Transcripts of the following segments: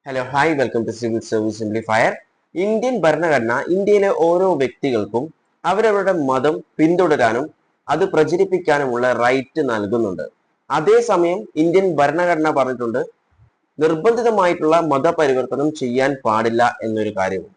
Hello hi welcome to civil service simplifier. Indian ഭരണഘടന ഇന്ത്യയിലെ ഓരോ വ്യക്തികൾക്കും അവരവരുടെ മതം പിന്തുടരാനും അത് പ്രചരിപ്പിക്കാനുമുള്ള റൈറ്റ് നൽകുന്നുണ്ട്. അതേസമയം ഇന്ത്യൻ ഭരണഘടന പറഞ്ഞിട്ടുണ്ട് നിർബന്ധിതമായിട്ടുള്ള മതപരിവർത്തനം ചെയ്യാൻ പാടില്ല എന്നൊരു കാര്യവും.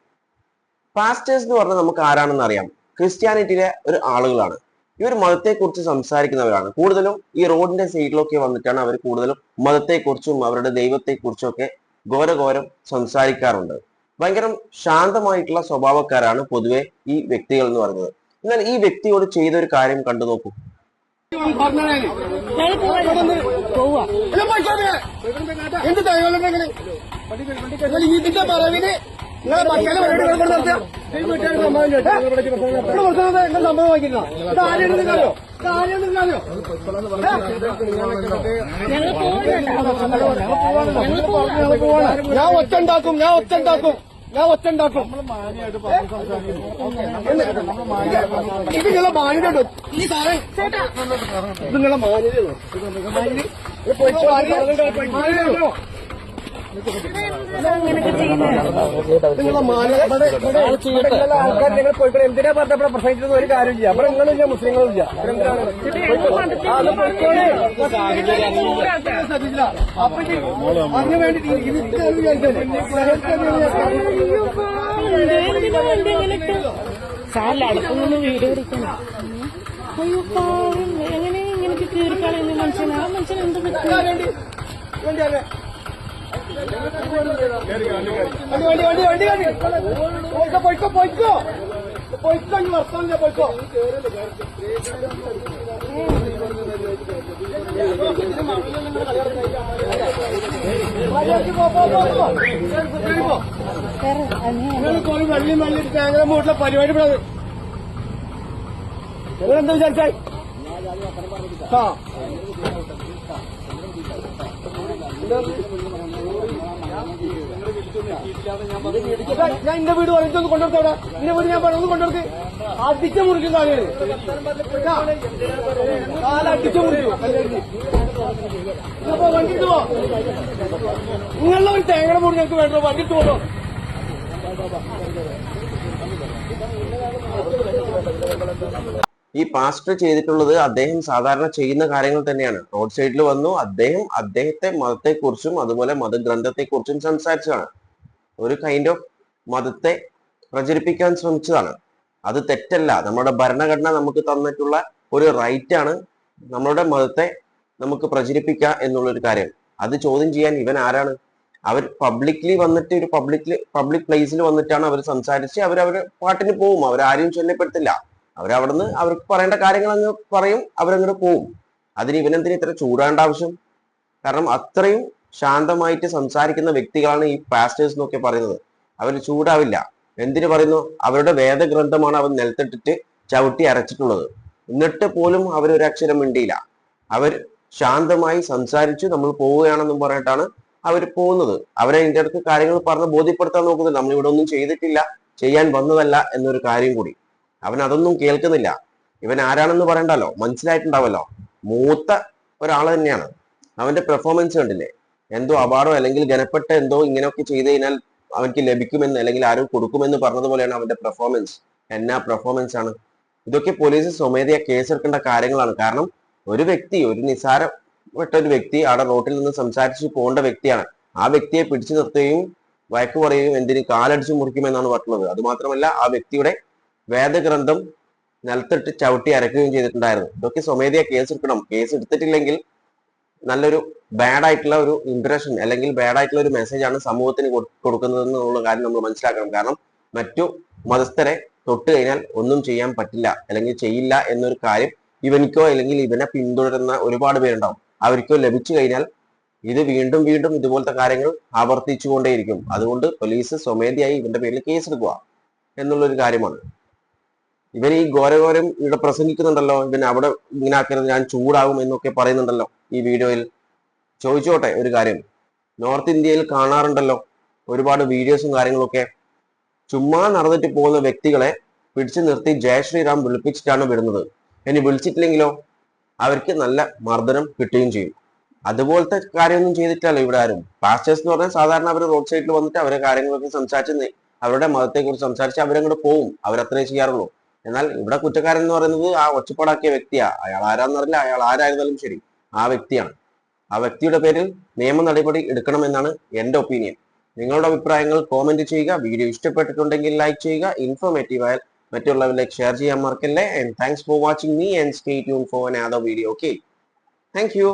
പാസ്റ്റേഴ്സ് എന്ന് പറഞ്ഞാൽ നമുക്ക് ആരാണെന്ന് അറിയാം. ക്രിസ്ത്യാനിറ്റിയിലെ ഒരു ആളുകളാണ്. ഇവർ മതത്തെക്കുറിച്ച് സംസാരിക്കുന്നവരാണ്. കൂടുതലും ഈ റോഡിന്റെ സൈഡിലൊക്കെ വന്നിട്ടാണ് അവർ കൂടുതലും മതത്തെക്കുറിച്ചും അവരുടെ ദൈവത്തെക്കുറിച്ചും ഒക്കെ ഘോരഘോരം സംസാരിക്കാറുണ്ട്. ഭയങ്കര ശാന്തമായിട്ടുള്ള സ്വഭാവക്കാരാണ് പൊതുവെ ഈ വ്യക്തികൾ എന്ന് പറയുന്നത്. എന്നാൽ ഈ വ്യക്തിയോട് ചെയ്ത ഒരു കാര്യം കണ്ടു നോക്കൂ. ഇതിന്റെ പറവിന് സംഭവം വാങ്ങിക്കുന്നോ ഞാൻ ഒച്ചുണ്ടാക്കും ഇത് നിങ്ങളെ മാന്യതയുണ്ടോ ഈ സാറേ ഇത് നിങ്ങളെ മാന്യതയോ ആൾക്കാർ നിങ്ങൾ പോയിക്കോളെ എന്തിനാ പറഞ്ഞപ്പോൾ പ്രസംഗിച്ചത് ഒരു കാര്യമില്ല. അവിടെ നിങ്ങളില്ല മുസ്ലിങ്ങളില്ല. അപ്പൊ അതിനു വേണ്ടി സാറിലടക്കൊന്നും വീഡിയോ എടുക്കണം. അയ്യോ പാവം എങ്ങനെ ഇങ്ങനത്തെ കീറിക്കളയുന്ന മനുഷ്യൻ, ആ മനുഷ്യൻ എന്ത് പറ്റും? വെള്ളി തേങ്ങ മൂട്ടിലെ പരിപാടി നിങ്ങളെന്താ വിചാരിച്ചാൽ ഞാൻ എന്റെ വീട് പറഞ്ഞൊന്ന് കൊണ്ടുവരത്തോടെ എന്റെ വീട് ഞാൻ പറഞ്ഞു കൊണ്ടുവർക്ക് അടിച്ച മുറിക്കും കാലാണ് കാലടിച്ച മുറിക്കും. അപ്പൊ വണ്ടി ഇട്ട് പോ. നിങ്ങളുടെ ഒരു തേങ്ങയുടെ മൂടി ഞങ്ങൾക്ക് വേണ്ടോ? വണ്ടി ഇട്ട് പോകണോ? ഈ പാസ്റ്റർ ചെയ്തിട്ടുള്ളത് അദ്ദേഹം സാധാരണ ചെയ്യുന്ന കാര്യങ്ങൾ തന്നെയാണ്. റോഡ് സൈഡിൽ വന്നു അദ്ദേഹത്തെ മതത്തെക്കുറിച്ചും അതുപോലെ മതഗ്രന്ഥത്തെക്കുറിച്ചും സംസാരിച്ചതാണ്. ഒരു കൈൻഡ് ഓഫ് മതത്തെ പ്രചരിപ്പിക്കാൻ ശ്രമിച്ചതാണ്. അത് തെറ്റല്ല. നമ്മുടെ ഭരണഘടന നമുക്ക് തന്നിട്ടുള്ള ഒരു റൈറ്റ് ആണ് നമ്മളുടെ മതത്തെ നമുക്ക് പ്രചരിപ്പിക്കുക എന്നുള്ളൊരു കാര്യം. അത് ചോദ്യം ചെയ്യാൻ ഇവൻ ആരാണ്? അവർ പബ്ലിക്ലി വന്നിട്ട് ഒരു പബ്ലിക് പ്ലേസിൽ വന്നിട്ടാണ് അവർ സംസാരിച്ച് അവരവരുടെ പാട്ടിന് പോവും. അവരാരെയും ശല്യപ്പെടുത്തില്ല. അവരവിടുന്ന് അവർക്ക് പറയേണ്ട കാര്യങ്ങൾ അങ്ങ് പറയും, അവരങ്ങോട്ട് പോവും. അതിന് ഇവനെന്തിന് ഇത്ര ചൂടാണ്ട ആവശ്യം? കാരണം അത്രയും ശാന്തമായിട്ട് സംസാരിക്കുന്ന വ്യക്തികളാണ് ഈ പാസ്റ്റേഴ്സ് എന്നൊക്കെ പറയുന്നത്. അവർ ചൂടാവില്ല. എന്തിനു പറയുന്നു? അവരുടെ വേദഗ്രന്ഥമാണ് അവർ നിലത്തിട്ടിട്ട് ചവിട്ടി അരച്ചിട്ടുള്ളത്. എന്നിട്ട് പോലും അവരൊരക്ഷരം മിണ്ടിയില്ല. അവർ ശാന്തമായി സംസാരിച്ചു നമ്മൾ പോവുകയാണെന്നും പറഞ്ഞിട്ടാണ് അവർ പോകുന്നത്. അവരെ ഇതിന്റെ അടുത്ത് കാര്യങ്ങൾ പറഞ്ഞ് ബോധ്യപ്പെടുത്താൻ നോക്കുന്നത്. നമ്മളിവിടെ ഒന്നും ചെയ്തിട്ടില്ല, ചെയ്യാൻ വന്നതല്ല എന്നൊരു കാര്യം കൂടി. അവൻ അതൊന്നും കേൾക്കുന്നില്ല. ഇവൻ ആരാണെന്ന് പറയണ്ടല്ലോ, മനസ്സിലായിട്ടുണ്ടാവല്ലോ. മൂത്ത ഒരാൾ തന്നെയാണ്. അവന്റെ പെർഫോമൻസ് കണ്ടില്ലേ? എന്തോ അവാർഡോ അല്ലെങ്കിൽ ഗനപ്പെട്ട എന്തോ ഇങ്ങനെയൊക്കെ ചെയ്ത് കഴിഞ്ഞാൽ അവൻക്ക് ലഭിക്കുമെന്ന് അല്ലെങ്കിൽ ആരും കൊടുക്കുമെന്ന് പറഞ്ഞതുപോലെയാണ് അവന്റെ പെർഫോമൻസ്. എന്നാ പെർഫോമൻസ് ആണ് ഇതൊക്കെ? പോലീസ് സ്വമേധയാ കേസെടുക്കേണ്ട കാര്യങ്ങളാണ്. കാരണം ഒരു വ്യക്തി, ഒരു നിസാരപ്പെട്ട ഒരു വ്യക്തി അവിടെ റോട്ടിൽ നിന്ന് സംസാരിച്ച് പോകേണ്ട വ്യക്തിയാണ്. ആ വ്യക്തിയെ പിടിച്ചു നിർത്തുകയും വഴക്ക് പറയുകയും എന്തിന് കാലടിച്ചു മുറിക്കുമെന്നാണ് പറഞ്ഞത്. അതുമാത്രമല്ല ആ വ്യക്തിയുടെ വേദഗ്രന്ഥം നിലത്തിട്ട് ചവിട്ടി അരക്കുകയും ചെയ്തിട്ടുണ്ടായിരുന്നു. ഇതൊക്കെ സ്വമേധയാ കേസ് എടുക്കണം. കേസ് എടുത്തിട്ടില്ലെങ്കിൽ നല്ലൊരു ബാഡായിട്ടുള്ള ഒരു ഇംപ്രഷൻ അല്ലെങ്കിൽ ബാഡായിട്ടുള്ള ഒരു മെസ്സേജ് ആണ് സമൂഹത്തിന് കൊടുക്കുന്നത് എന്നുള്ള കാര്യം നമ്മൾ മനസ്സിലാക്കണം. കാരണം മറ്റു മതസ്ഥരെ തൊട്ട് കഴിഞ്ഞാൽ ഒന്നും ചെയ്യാൻ പറ്റില്ല അല്ലെങ്കിൽ ചെയ്യില്ല എന്നൊരു കാര്യം ഇവനിക്കോ അല്ലെങ്കിൽ ഇവനെ പിന്തുടരുന്ന ഒരുപാട് പേരുണ്ടാവും. അവർക്കോ ലഭിച്ചു കഴിഞ്ഞാൽ ഇത് വീണ്ടും വീണ്ടും ഇതുപോലത്തെ കാര്യങ്ങൾ ആവർത്തിച്ചുകൊണ്ടേയിരിക്കും. അതുകൊണ്ട് പോലീസ് സ്വമേധയായി ഇവന്റെ പേരിൽ കേസ് എടുക്കുക എന്നുള്ളൊരു കാര്യമാണ്. ഇവൻ ഈ ഘോരഘോരം ഇവിടെ പ്രസംഗിക്കുന്നുണ്ടല്ലോ. ഇവൻ അവിടെ ഇങ്ങനെ ആക്കരുത്, ഞാൻ ചൂടാകും എന്നൊക്കെ പറയുന്നുണ്ടല്ലോ ഈ വീഡിയോയിൽ. ചോദിച്ചോട്ടെ ഒരു കാര്യം, നോർത്ത് ഇന്ത്യയിൽ കാണാറുണ്ടല്ലോ ഒരുപാട് വീഡിയോസും കാര്യങ്ങളൊക്കെ. ചുമ്മാ നടന്നിട്ട് പോകുന്ന വ്യക്തികളെ പിടിച്ചു നിർത്തി ജയ ശ്രീറാം വിളിപ്പിച്ചിട്ടാണ് വിടുന്നത്. ഇനി വിളിച്ചിട്ടില്ലെങ്കിലോ അവർക്ക് നല്ല മർദ്ദനം കിട്ടുകയും ചെയ്യും. അതുപോലത്തെ കാര്യമൊന്നും ചെയ്തിട്ടല്ലോ ഇവിടെ ആരും. പാസ്റ്റേഴ്സ് എന്ന് പറഞ്ഞാൽ സാധാരണ അവർ റോഡ് സൈഡിൽ വന്നിട്ട് അവരെ കാര്യങ്ങളൊക്കെ സംസാരിച്ച് അവരുടെ മതത്തെ കുറിച്ച് സംസാരിച്ച് അവരങ്ങോട്ട് പോവും. അവരത്രേ ചെയ്യാറുള്ളൂ. എന്നാൽ ഇവിടെ കുറ്റക്കാരൻ എന്ന് പറയുന്നത് ആ ഒച്ചപ്പാടാക്കിയ വ്യക്തിയാ. അയാൾ ആരാന്നറിയില്ല, അയാൾ ആരായിരുന്നാലും ശരി ആ വ്യക്തിയാണ്. ആ വ്യക്തിയുടെ പേരിൽ നിയമ നടപടി എടുക്കണമെന്നാണ് എന്റെ ഒപ്പീനിയൻ. നിങ്ങളുടെ അഭിപ്രായങ്ങൾ കോമെന്റ് ചെയ്യുക. വീഡിയോ ഇഷ്ടപ്പെട്ടിട്ടുണ്ടെങ്കിൽ ലൈക്ക് ചെയ്യുക. ഇൻഫോർമേറ്റീവ് ആയാൽ മറ്റുള്ളവരിലേക്ക് ഷെയർ ചെയ്യാൻ മറക്കല്ലേ. And thanks for watching me and stay tune for another video. Okay, thank you.